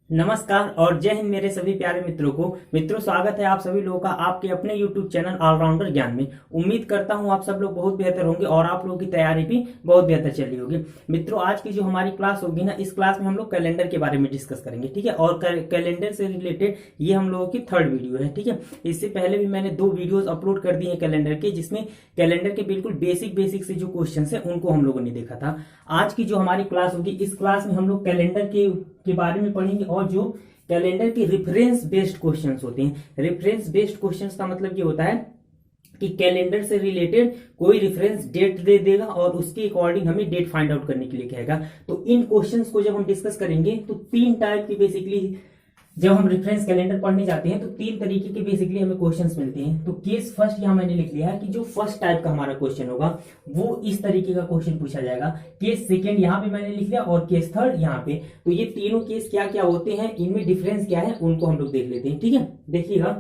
नमस्कार और जय हिंद मेरे सभी प्यारे मित्रों को। मित्रों, स्वागत है आप सभी लोगों का आपके अपने YouTube चैनल ऑलराउंडर ज्ञान में। उम्मीद करता हूं आप सब लोग बहुत बेहतर होंगे और आप लोगों की तैयारी भी बहुत बेहतर चल रही होगी। मित्रों, आज की जो हमारी क्लास होगी ना, इस क्लास में हम लोग कैलेंडर के बारे में डिस्कस करेंगे, ठीक है। और कैलेंडर से रिलेटेड ये हम लोगों की थर्ड वीडियो है, ठीक है। इससे पहले भी मैंने 2 वीडियोज अपलोड कर दिए हैं कैलेंडर के, जिसमें कैलेंडर के बिल्कुल बेसिक से जो क्वेश्चन है उनको हम लोगों ने देखा था। आज की जो हमारी क्लास होगी, इस क्लास में हम लोग कैलेंडर के बारे में पढ़ेंगे और जो कैलेंडर के रेफरेंस बेस्ड क्वेश्चंस होते हैं। रेफरेंस बेस्ड क्वेश्चंस का मतलब ये होता है कि कैलेंडर से रिलेटेड कोई रेफरेंस डेट दे देगा और उसके अकॉर्डिंग हमें डेट फाइंड आउट करने के लिए कहेगा। तो इन क्वेश्चंस को जब हम डिस्कस करेंगे तो 3 टाइप की बेसिकली, जब हम रेफरेंस कैलेंडर पढ़ने जाते हैं तो 3 तरीके के बेसिकली हमें क्वेश्चंस मिलते हैं। तो केस फर्स्ट यहां मैंने लिख लिया है कि जो फर्स्ट टाइप का हमारा क्वेश्चन होगा वो इस तरीके का क्वेश्चन पूछा जाएगा। केस सेकंड यहां पे मैंने लिख लिया और केस थर्ड यहां पे। तो ये तीनों केस क्या क्या होते हैं, इनमें डिफरेंस क्या है, उनको हम लोग देख लेते हैं, ठीक है। देखिएगा,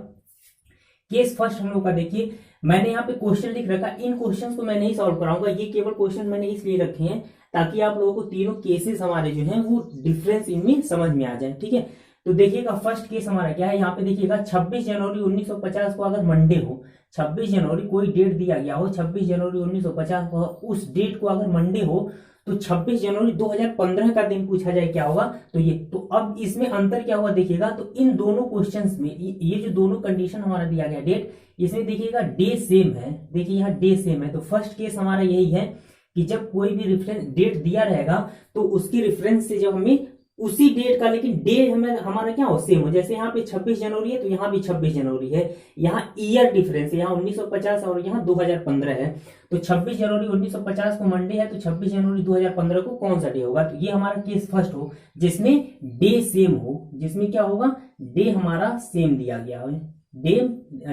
केस फर्स्ट हम लोग का देखिए, मैंने यहाँ पे क्वेश्चन लिख रखा। इन क्वेश्चंस को मैं नहीं सॉल्व कराऊंगा, ये केवल क्वेश्चन मैंने इसलिए रखे हैं ताकि आप लोगों को तीनों केसेस हमारे जो हैं वो डिफरेंस इनमें समझ में आ जाए, ठीक है। तो देखिएगा, फर्स्ट केस हमारा क्या है, यहाँ पे देखिएगा 26 जनवरी 1950 को अगर मंडे हो, 26 जनवरी कोई डेट दिया गया हो, 26 जनवरी 1950 को, उस डेट को अगर मंडे हो तो 26 जनवरी 2015 का दिन पूछा जाए क्या होगा। तो ये, तो अब इसमें अंतर क्या हुआ देखिएगा, तो इन दोनों क्वेश्चंस में ये जो दोनों कंडीशन हमारा दिया गया डेट, इसमें देखिएगा डे सेम है। देखिए यहाँ डे सेम है। तो फर्स्ट केस हमारा यही है कि जब कोई भी रेफरेंस डेट दिया रहेगा तो उसकी रेफरेंस से जब हमें उसी डेट का, लेकिन डे हमें हमारा क्या हो, सेम हो। जैसे यहाँ पे 26 जनवरी है तो यहाँ भी 26 जनवरी है। यहाँ ईयर डिफरेंस है, यहाँ 1950 और यहाँ 2015 है। तो 26 जनवरी 1950 को मंडे है तो 26 जनवरी 2015 को कौन सा डे होगा। तो ये हमारा केस फर्स्ट हो जिसमें डे सेम हो, जिसमें क्या होगा, डे हमारा सेम दिया गया है,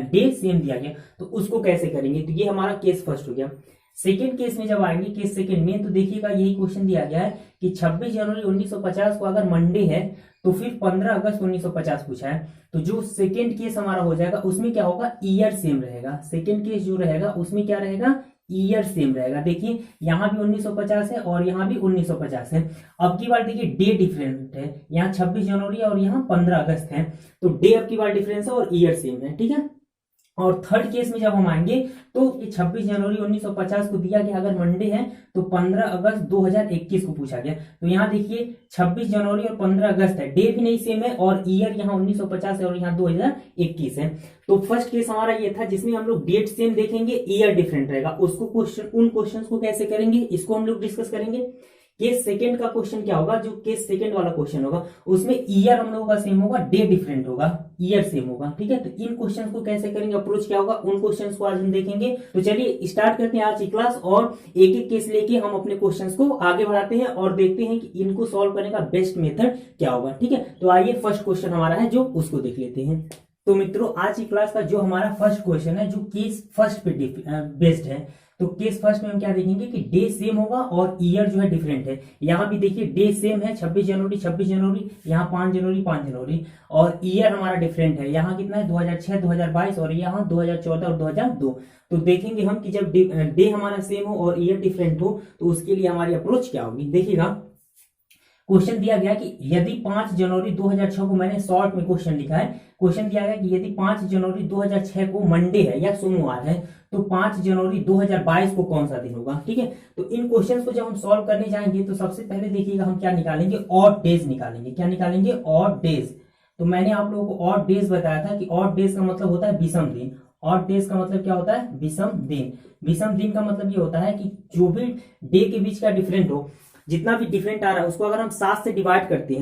डे सेम दिया गया। तो उसको कैसे करेंगे, तो ये हमारा केस फर्स्ट हो गया। सेकेंड केस में जब आएंगे, केस सेकेंड में, तो देखिएगा यही क्वेश्चन दिया गया है कि 26 जनवरी 1950 को अगर मंडे है तो फिर 15 अगस्त 1950 पूछा है। तो जो सेकेंड केस हमारा हो जाएगा उसमें क्या होगा, ईयर सेम रहेगा। सेकेंड केस जो रहेगा उसमें क्या रहेगा, ईयर सेम रहेगा। देखिए यहाँ भी 1950 है और यहाँ भी 1950 है। अब की बार देखिए डे डिफरेंट है, यहाँ 26 जनवरी और यहाँ 15 अगस्त है। तो डे अब की बार डिफरेंस है और ईयर सेम है, ठीक है। और थर्ड केस में जब हम आएंगे तो ये 26 जनवरी 1950 को दिया गया अगर मंडे है तो 15 अगस्त 2021 को पूछा गया। तो यहाँ देखिए 26 जनवरी और 15 अगस्त है, डे भी नहीं सेम है और ईयर यहाँ 1950 है और यहाँ 2021 है। तो फर्स्ट केस हमारा ये था जिसमें हम लोग डेट सेम देखेंगे, ईयर डिफरेंट रहेगा। उसको उन क्वेश्चन को कैसे करेंगे, इसको हम लोग डिस्कस करेंगे। केस सेकंड का क्वेश्चन क्या होगा, जो केस सेकंड वाला क्वेश्चन होगा उसमें ईयर हम लोगों का सेम होगा, डे डिफरेंट होगा, ईयर सेम होगा, ठीक है। तो इन क्वेश्चन को कैसे करेंगे, अप्रोच क्या होगा, उन क्वेश्चंस को आज हम देखेंगे। तो चलिए स्टार्ट करते हैं आज की क्लास और एक एक केस लेके हम अपने क्वेश्चंस को आगे बढ़ाते हैं और देखते हैं कि इनको सॉल्व करने का बेस्ट मेथड क्या होगा, ठीक है। तो आइए फर्स्ट क्वेश्चन हमारा है जो उसको देख लेते हैं। तो मित्रों, आज की क्लास का जो हमारा फर्स्ट क्वेश्चन है जो केस फर्स्ट पे बेस्ड है, तो केस फर्स्ट में हम क्या देखेंगे कि डे सेम होगा और ईयर जो है डिफरेंट है। यहाँ भी देखिए डे सेम है, 26 जनवरी, यहाँ 5 जनवरी, और ईयर हमारा डिफरेंट है। यहाँ कितना है, 2006, 2022 और यहाँ 2014 और 2002। तो देखेंगे हम कि जब डे हमारा सेम हो और ईयर डिफरेंट हो तो उसके लिए हमारी अप्रोच क्या होगी। देखिएगा, क्वेश्चन दिया गया कि यदि 5 जनवरी 2006 को, मैंने शॉर्ट में क्वेश्चन लिखा है, क्वेश्चन दिया गया कि यदि 5 जनवरी 2006 को मंडे है या सोमवार है तो 5 जनवरी 2022 को कौन सा दिन होगा, ठीक है। तो इन क्वेश्चंस को जब हम सॉल्व करने जाएंगे तो सबसे पहले देखिएगा हम क्या निकालेंगे, ऑड डेज निकालेंगे। क्या निकालेंगे, ऑड डेज। तो मैंने आप लोगों को ऑड डेज बताया था कि ऑड डेज का मतलब होता है विषम दिन। ऑड डेज का मतलब क्या होता है, विषम दिन। विषम दिन का मतलब ये होता है कि जो भी डे के बीच का डिफरेंट हो, जितना भी डिफरेंट आ रहा है उसको अगर हम 7 से डिवाइड करते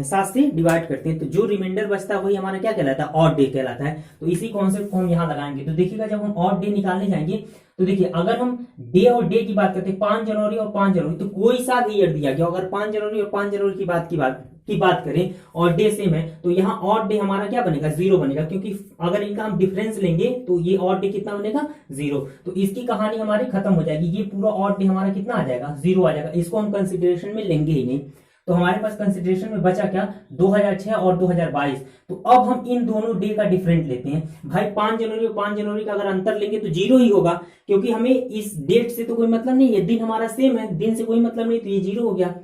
हैं, तो जो रिमाइंडर बचता है वही हमारा क्या कहलाता है, ऑड डे कहलाता है। तो इसी कॉन्सेप्ट को हम यहाँ लगाएंगे। तो देखिएगा, जब हम ऑड डे निकालने जाएंगे तो देखिए, अगर हम डे और डे की बात करते हैं, 5 जनवरी और 5 जनवरी, तो कोई सा ईयर दिया गया, अगर 5 जनवरी और 5 जनवरी की बात करें और डे सेम है तो यहाँ ऑड डे हमारा क्या बनेगा, 0 बनेगा, क्योंकि अगर इनका हम डिफरेंस लेंगे तो ये ऑड डे कितना बनेगा, 0। तो इसकी कहानी हमारी खत्म हो जाएगी, ये पूरा ऑड डे हमारा कितना आ जाएगा, 0 आ जाएगा। इसको हम कंसिडरेशन में लेंगे ही नहीं। तो हमारे पास कंसिडरेशन में बचा क्या, 2006 और 2022। तो अब हम इन दोनों डे का डिफरेंट लेते हैं। भाई 5 जनवरी और 5 जनवरी का अगर अंतर लेंगे तो 0 ही होगा, क्योंकि हमें इस डेट से तो कोई मतलब नहीं है, दिन हमारा सेम है, दिन से कोई मतलब नहीं, तो ये 0 हो गया।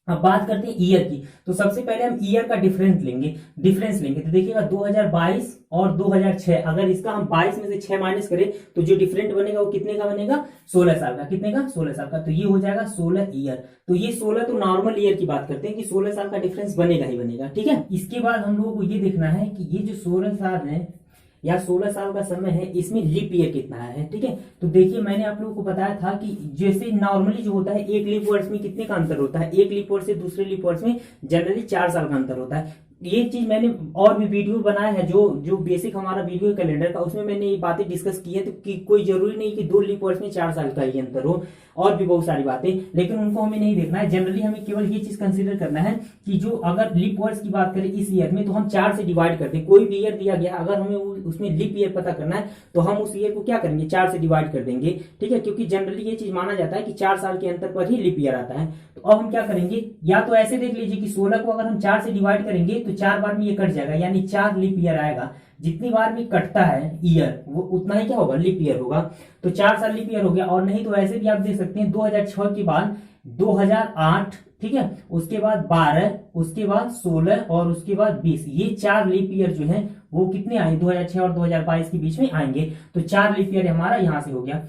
अब बात करते हैं ईयर की। तो सबसे पहले हम ईयर का डिफरेंस लेंगे तो देखिएगा 2022 और 2006, अगर इसका हम 22 में से 6 माइनस करें तो जो डिफरेंट बनेगा वो कितने का बनेगा, 16 साल का। कितने का, 16 साल का। तो ये हो जाएगा 16 ईयर। तो ये 16 तो नॉर्मल ईयर की बात करते हैं कि 16 साल का डिफरेंस बनेगा ही बनेगा, ठीक है। इसके बाद हम लोगों को ये देखना है कि ये जो 16 साल है या 16 साल का समय है, इसमें लीप ईयर कितना है, ठीक है। तो देखिए मैंने आप लोगों को बताया था कि जैसे नॉर्मली जो होता है एक लीप वर्ष में कितने का अंतर होता है, एक लीप वर्ष से दूसरे लीप वर्ष में जनरली 4 साल का अंतर होता है। ये चीज मैंने और भी वीडियो बनाया है, जो बेसिक हमारा वीडियो है कैलेंडर का, उसमें मैंने ये बातें डिस्कस की है। तो कि कोई जरूरी नहीं कि 2 लीप वर्ष में 4 साल का ही अंतर हो, और भी बहुत सारी बातें, लेकिन उनको हमें नहीं देखना है। जनरली हमें केवल ये चीज कंसीडर करना है कि जो अगर लीप वर्ष की बात करें इस ईयर में, तो हम 4 से डिवाइड करते हैं। कोई भी ईयर दिया गया, अगर हमें उसमें लीप ईयर पता करना है तो हम उस ईयर को क्या करेंगे, 4 से डिवाइड कर देंगे, ठीक है। क्योंकि जनरली ये चीज माना जाता है कि 4 साल के अंतर पर ही लीप ईयर आता है। तो अब हम क्या करेंगे, या तो ऐसे देख लीजिए कि 16 को अगर हम 4 से डिवाइड करेंगे तो 4 बार में ये कट जाएगा, यानी 4 लीप ईयर आएगा। जितनी बार भी कटता है ईयर वो उतना ही क्या होगा, लीप ईयर होगा। तो 4 साल लीप ईयर हो गया। और नहीं तो ऐसे भी आप देख सकते हैं 2006 के बाद 2008, ठीक है, उसके बाद 12, उसके बाद 16 और उसके बाद 20, ये 4 लीप ईयर जो है वो कितने आए, 2006 और 2022 के बीच में आएंगे। तो 4 लीप ईयर हमारा यहां से हो गया।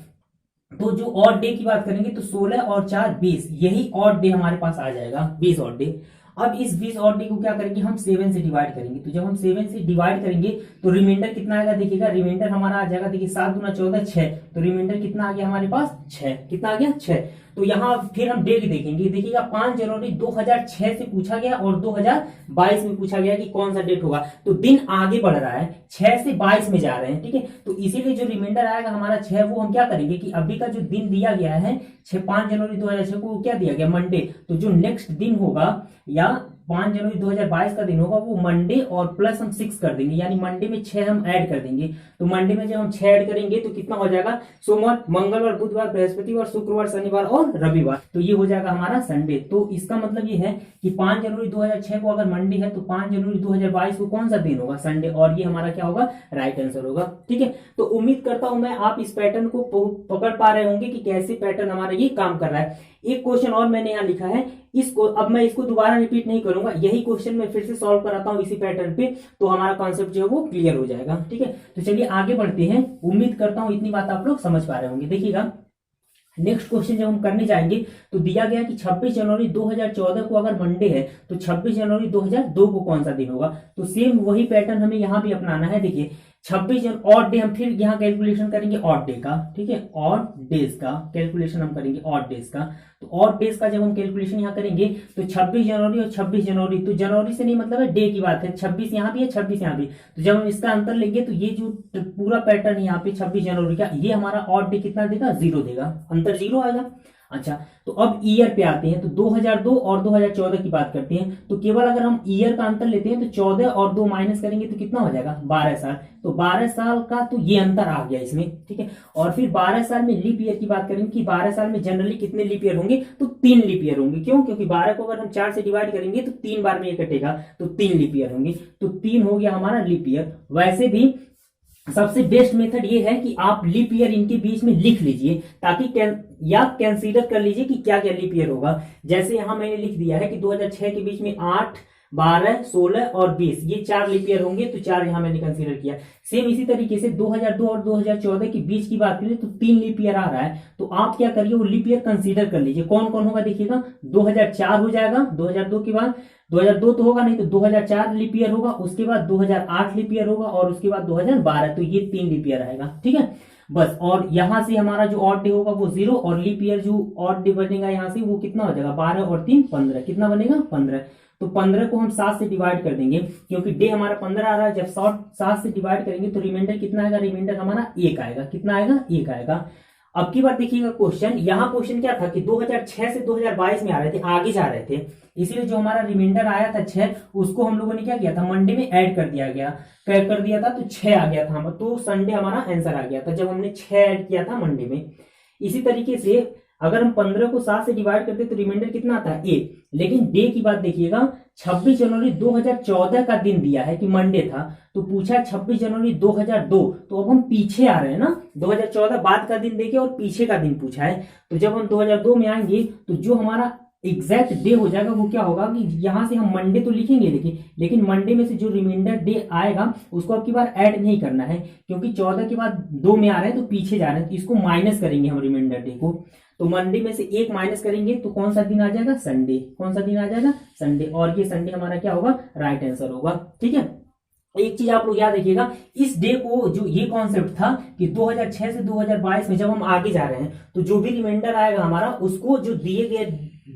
तो जो ऑड डे की बात करेंगे तो 16 और 4 20, यही ऑड डे हमारे पास आ जाएगा, 20 ऑड डे। अब इस 20 ऑड डे को क्या करेंगे, हम 7 से डिवाइड करेंगे। तो जब हम 7 से डिवाइड करेंगे तो रिमाइंडर कितना आएगा, देखिएगा रिमाइंडर हमारा आ जाएगा, देखिए 7 गुना 14 6। तो रिमाइंडर कितना आ गया हमारे पास, 6। कितना आ गया, 6। तो यहाँ फिर हम डेट देखेंगे, देखिएगा 5 जनवरी 2006 से पूछा गया और 2022 में पूछा गया कि कौन सा डेट होगा। तो दिन आगे बढ़ रहा है, 6 से 22 में जा रहे हैं, ठीक है। तो इसीलिए जो रिमाइंडर आएगा हमारा 6, वो हम क्या करेंगे कि अभी का जो दिन दिया गया है 5 जनवरी 2006 को क्या दिया गया, मंडे। तो जो नेक्स्ट दिन होगा या 5 जनवरी 2022 का दिन होगा वो मंडे और प्लस हम 6 कर देंगे, यानी मंडे में 6 हम ऐड कर देंगे। तो मंडे में जब हम 6 ऐड करेंगे तो कितना हो जाएगा, सोमवार, मंगलवार, बुधवार, बृहस्पतिवार, शुक्रवार, शनिवार और रविवार। तो ये हो जाएगा हमारा संडे। तो इसका मतलब ये है कि 5 जनवरी 2006 को अगर मंडे है तो 5 जनवरी 2022 को कौन सा दिन होगा, संडे। और ये हमारा क्या होगा, राइट आंसर होगा, ठीक है। तो उम्मीद करता हूं मैं आप इस पैटर्न को पकड़ पा रहे होंगे कि कैसे पैटर्न हमारा ये काम कर रहा है। एक क्वेश्चन और मैंने यहाँ लिखा है, इसको अब मैं इसको दोबारा रिपीट नहीं करूंगा, यही क्वेश्चन मैं फिर से सॉल्व कराता हूं इसी पैटर्न पे, तो हमारा कॉन्सेप्ट जो है वो क्लियर हो जाएगा, ठीक है। तो चलिए आगे बढ़ते हैं। उम्मीद करता हूं इतनी बात आप लोग समझ पा रहे होंगे। देखिएगा नेक्स्ट क्वेश्चन जब हम करने जाएंगे तो दिया गया कि 26 जनवरी 2014 को अगर मंडे है तो 26 जनवरी 2002 को कौन सा दिन होगा। तो सेम वही पैटर्न हमें यहां भी अपनाना है। देखिए 26 ऑड डे हम फिर यहाँ कैलकुलेशन करेंगे ऑड डे का, ठीक है, ऑड डेज का कैलकुलेशन हम करेंगे, ऑड डेज का। तो ऑड डेज का जब हम कैलकुलेशन यहाँ करेंगे तो 26 जनवरी और 26 जनवरी, तो जनवरी से नहीं मतलब है डे की बात है, 26 यहाँ भी है 26 यहाँ भी। तो जब हम इसका अंतर लेंगे तो ये जो पूरा पैटर्न है यहाँ पे 26 जनवरी का, ये हमारा ऑड डे कितना देगा, 0 देगा, अंतर 0 आएगा। अच्छा, तो अब ईयर पे आते हैं। तो 2002 और 2014 की बात करते हैं। तो केवल अगर हम ईयर का अंतर लेते हैं तो 14 और 2 माइनस करेंगे तो कितना हो जाएगा, 12 साल। तो 12 साल का तो ये अंतर आ गया इसमें, ठीक है। और फिर 12 साल में लीप ईयर की बात करेंगे कि 12 साल में जनरली कितने लीप ईयर होंगे, तो 3 लीप ईयर होंगे। क्यों, क्योंकि 12 को अगर हम 4 से डिवाइड करेंगे तो 3 बार में ये कटेगा, तो 3 लीप ईयर होंगे। तो 3 हो गया हमारा लीप ईयर। वैसे भी सबसे बेस्ट मेथड ये है कि आप लीप ईयर इनके बीच में लिख लीजिए, ताकि या कंसीडर कर लीजिए कि क्या क्या लीप ईयर होगा। जैसे यहां मैंने लिख दिया है कि 2006 के बीच में 8, 12, 16 और 20, ये 4 लीप ईयर होंगे, तो 4 यहां मैंने कंसीडर किया। सेम इसी तरीके से 2002 और 2014 के बीच की बात करें तो 3 लीप ईयर आ रहा है। तो आप क्या करिए, वो लीप ईयर कंसीडर कर लीजिए। कौन कौन होगा देखिएगा, 2004 हो जाएगा, 2002 के बाद 2002 तो होगा नहीं, तो 2004 लीप ईयर होगा, उसके बाद 2008 लीप ईयर होगा और उसके बाद 2012। तो ये 3 लीप ईयर आएगा, ठीक है बस। और यहां से हमारा जो ऑड डे होगा वो 0, और लीप ईयर जो ऑड डे बनेगा यहां से वो कितना हो जाएगा, 12 और 3 15, कितना बनेगा 15। तो 15 को हम 7 से डिवाइड कर देंगे, क्योंकि डे हमारा 15 आ रहा है। जब 7 से डिवाइड करेंगे तो रिमाइंडर कितना आएगा, रिमाइंडर हमारा 1 आएगा। कितना आएगा, 1 आएगा। अब की बार देखिएगा क्वेश्चन, यहाँ क्वेश्चन क्या था कि 2006 से 2022 में आ रहे थे, आगे जा रहे थे, इसीलिए जो हमारा रिमाइंडर आया था 6, उसको हम लोगों ने क्या किया था, मंडे में ऐड कर दिया था, तो 6 आ गया था। तो संडे हमारा आंसर आ गया था जब हमने 6 ऐड किया था मंडे में। इसी तरीके से अगर हम 15 को 7 से डिवाइड करते तो रिमाइंडर कितना आता है, 1। लेकिन डे की बात देखिएगा, 26 जनवरी 2014 का दिन दिया है कि मंडे था, तो पूछा 26 जनवरी 2002। तो अब हम पीछे आ रहे हैं ना, 2014 बाद का दिन देके और पीछे का दिन पूछा है। तो जब हम 2002 में आएंगे तो जो हमारा एग्जैक्ट डे हो जाएगा वो क्या होगा कि यहां से हम मंडे तो लिखेंगे लेकिन मंडे में से जो रिमाइंडर डे आएगा उसको अब की बार ऐड नहीं करना है, क्योंकि 14 के बाद 2 में आ रहे हैं तो पीछे जा रहे हैं, तो इसको माइनस करेंगे हम रिमाइंडर डे को। तो मंडे में से एक माइनस करेंगे तो कौन सा दिन आ जाएगा? संडे। कौन सा दिन आ जाएगा? संडे। और ये संडे हमारा क्या होगा? राइट आंसर होगा। ठीक है, एक चीज आप लोग याद रखिएगा, इस डे को जो ये कॉन्सेप्ट था कि 2006 से 2022 में जब हम आगे जा रहे हैं तो जो भी रिमाइंडर आएगा हमारा उसको जो दिए गए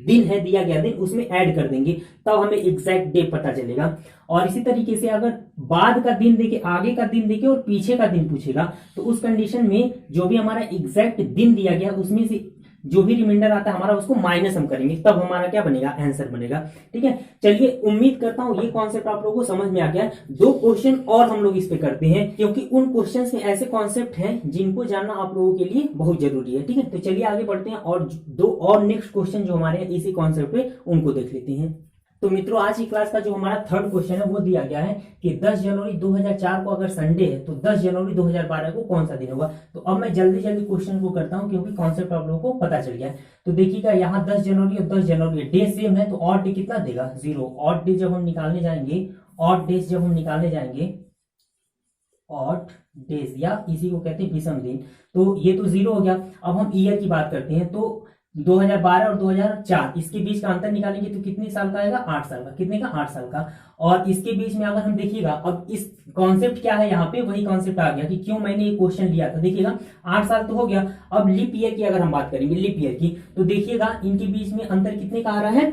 दिन है, दिया गया दिन, उसमें ऐड कर देंगे, तब हमें एग्जैक्ट डे पता चलेगा। और इसी तरीके से अगर बाद का दिन देके, आगे का दिन देके और पीछे का दिन पूछेगा तो उस कंडीशन में जो भी हमारा एग्जैक्ट दिन दिया गया उसमें से जो भी रिमाइंडर आता है हमारा उसको माइनस हम करेंगे, तब हमारा क्या बनेगा? आंसर बनेगा। ठीक है, चलिए उम्मीद करता हूं ये कॉन्सेप्ट आप लोगों को समझ में आ गया है। 2 क्वेश्चन और हम लोग इस पे करते हैं, क्योंकि उन क्वेश्चंस में ऐसे कॉन्सेप्ट हैं जिनको जानना आप लोगों के लिए बहुत जरूरी है। ठीक है, तो चलिए आगे बढ़ते हैं और 2 और नेक्स्ट क्वेश्चन जो हमारे इसी कॉन्सेप्ट पे उनको देख लेते हैं। तो मित्रों आज की क्लास का जो हमारा थर्ड क्वेश्चन है वो दिया गया है कि 10 जनवरी 2004 को अगर संडे है तो 10 जनवरी 2012 को कौन सा दिन होगा। तो अब मैं जल्दी जल्दी क्वेश्चन को करता हूं क्योंकि कॉन्सेप्ट आप लोगों को पता चल गया है। तो देखिएगा यहाँ 10 जनवरी और 10 जनवरी डे सेम है, तो ऑड डे कितना देगा? 0। ऑड डे जब हम निकालने जाएंगे, ऑड डेज जब हम निकालने जाएंगे, ऑड डेज या इसी को कहते हैं विषम दिन, तो ये तो 0 हो गया। अब हम ईयर की बात करते हैं, तो 2012 और 2004 इसके बीच का अंतर निकालेंगे तो कितने साल का आएगा? 8 साल का। कितने का? 8 साल का। और इसके बीच में अगर हम देखिएगा, अब इस कॉन्सेप्ट क्या है, यहाँ पे वही कॉन्सेप्ट आ गया कि क्यों मैंने ये क्वेश्चन लिया था। देखिएगा 8 साल तो हो गया, अब लीप ईयर की अगर हम बात करेंगे, लीप ईयर की, तो देखिएगा इनके बीच में अंतर कितने का आ रहा है?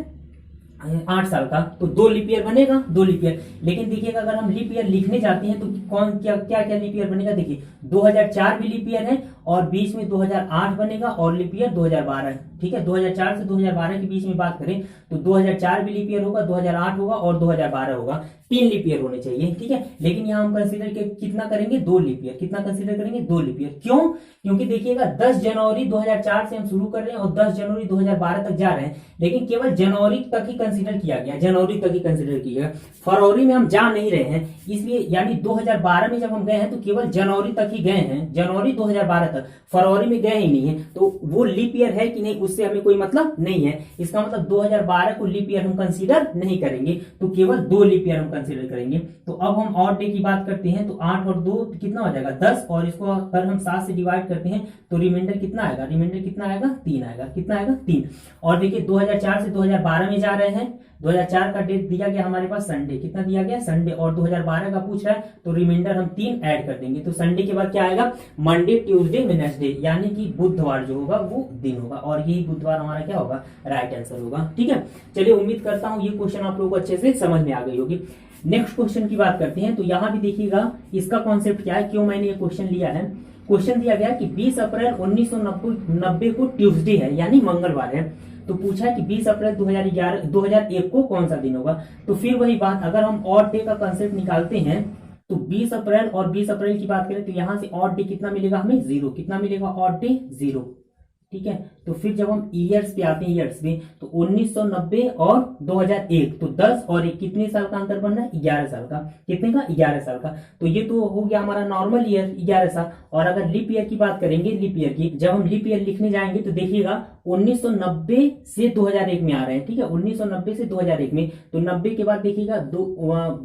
8 साल का। तो 2 लीप ईयर बनेगा, 2 लीप ईयर। लेकिन देखिएगा अगर हम लीप ईयर लिखने जाते हैं तो कौन क्या क्या क्या लीप ईयर बनेगा? देखिए 2004 भी लीप ईयर है और बीच में 2008 बनेगा और लीप ईयर 2012 है। ठीक है, 2004 से 2012 के बीच में बात करें तो 2004 भी लीप ईयर होगा, 2008 होगा और 2012 होगा। 3 लीप ईयर होने चाहिए। ठीक है, लेकिन यहाँ हम कंसीडर कितना करेंगे? 2 लीप ईयर। कितना कंसीडर करेंगे? 2 लीप ईयर। क्यों? क्योंकि देखिएगा 10 जनवरी 2004 से हम शुरू कर रहे हैं और 10 जनवरी 2012 तक जा रहे हैं, लेकिन केवल जनवरी तक ही कंसीडर किया गया, जनवरी तक ही कंसीडर किया गया, फरवरी में हम जा नहीं रहे हैं। इसलिए यानी 2012 में जब हम गए हैं तो केवल जनवरी तक ही गए हैं, जनवरी 2012 तक, फरवरी में गए ही नहीं है। तो वो लीप ईयर है कि नहीं उससे हमें कोई मतलब नहीं है। इसका मतलब 2012 को लीप ईयर हम कंसीडर नहीं करेंगे, तो केवल 2 लीप ईयर हम कंसीडर करेंगे। तो अब हम ऑड डे की बात करते हैं, तो 8 और 2 कितना हो जाएगा? 10, और इसको अगर हम 7 से डिवाइड करते हैं तो रिमाइंडर कितना आएगा? रिमाइंडर कितना आएगा? 3 आएगा। कितना आएगा? 3। और देखिए 2004 से 2012 में जा रहे हैं, 2004 का डेट दिया गया हमारे पास संडे, कितना दिया गया? संडे, और 2012 का पूछ रहा है तो रिमाइंडर हम 3 ऐड कर देंगे। तो संडे के बाद क्या आएगा? मंडे, ट्यूसडे, वेडनेसडे, यानी कि बुधवार जो होगा वो दिन होगा, और यही बुधवार हमारा क्या होगा? राइट आंसर होगा। ठीक है, चलिए उम्मीद करता हूं ये क्वेश्चन आप लोगों को अच्छे से समझ में आ गई होगी। नेक्स्ट क्वेश्चन की बात करते हैं, तो यहां भी देखिएगा इसका कॉन्सेप्ट क्या है, क्यों मैंने ये क्वेश्चन लिया है। क्वेश्चन दिया गया कि 20 अप्रैल 1990 को ट्यूसडे है, यानी मंगलवार है। तो पूछा है कि 20 अप्रैल 2001 को कौन सा दिन होगा। तो फिर वही बात, अगर हम ऑड डे का कंसेप्ट निकालते हैं तो 20 अप्रैल और 20 अप्रैल की बात करें तो यहां से ऑड डे कितना मिलेगा हमें? 0। कितना मिलेगा ऑड डे? 0। ठीक है, तो फिर जब हम ईयर्स पे आते हैं, ईयर्स पे, तो 1990 और 2001, तो 10 और 1 कितने साल का अंतर बन रहा है? 11 साल का। कितने का? 11 साल का। तो ये तो हो गया हमारा नॉर्मल ईयर 11 साल। और अगर लीप ईयर की बात करेंगे, लीप ईयर की जब हम लीप ईयर लिखने जाएंगे तो देखिएगा 1990 से 2001 में आ रहे हैं। ठीक है, 1990 से 2001 में, तो 90 के बाद देखिएगा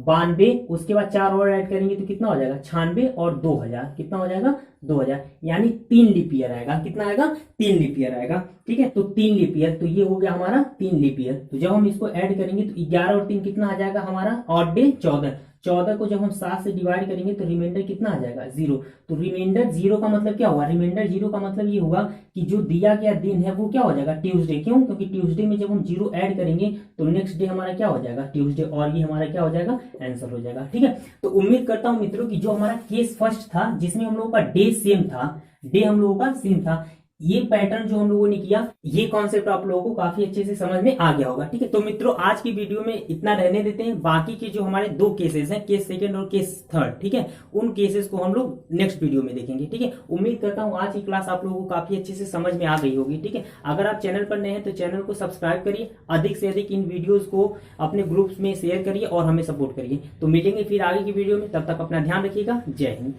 92, उसके बाद 4 और ऐड करेंगे तो कितना हो जाएगा? 96 और 2000, कितना हो जाएगा? 2000, यानी 3 लीप ईयर आएगा। कितना आएगा? 3 लीप ईयर आएगा। ठीक है, तो 3 लीप ईयर, तो ये हो गया हमारा 3 लीप ईयर। तो जब हम इसको ऐड करेंगे तो 11 और 3 कितना आ जाएगा हमारा? Odd day 14। 14 को जब हम 7 से डिवाइड करेंगे तो रिमाइंडर कितना आ जाएगा? 0। तो रिमाइंडर 0 का मतलब क्या हुआ? रिमाइंडर 0 का मतलब ये होगा कि जो दिया गया दिन है वो क्या हो जाएगा? ट्यूसडे। क्यों? क्योंकि ट्यूसडे में जब हम 0 ऐड करेंगे तो नेक्स्ट डे हमारा क्या हो जाएगा? ट्यूसडे, और ये हमारा क्या हो जाएगा? आंसर हो जाएगा। ठीक है, तो उम्मीद करता हूं मित्रों कि जो हमारा केस फर्स्ट था जिसमें हम लोगों का डे सेम था, डे हम लोगों का सेम था, ये पैटर्न जो हम लोगों ने किया, ये कॉन्सेप्ट आप लोगों को काफी अच्छे से समझ में आ गया होगा। ठीक है, तो मित्रों आज की वीडियो में इतना रहने देते हैं। बाकी के जो हमारे 2 केसेस हैं, केस सेकंड और केस थर्ड, ठीक है, उन केसेस को हम लोग नेक्स्ट वीडियो में देखेंगे। ठीक है, उम्मीद करता हूं आज की क्लास आप लोगों को काफी अच्छे से समझ में आ गई होगी। ठीक है, अगर आप चैनल पर नए हैं तो चैनल को सब्सक्राइब करिए, अधिक से अधिक इन वीडियोज को अपने ग्रुप्स में शेयर करिए और हमें सपोर्ट करिए। तो मिलेंगे फिर आगे की वीडियो में, तब तक अपना ध्यान रखिएगा। जय हिंद।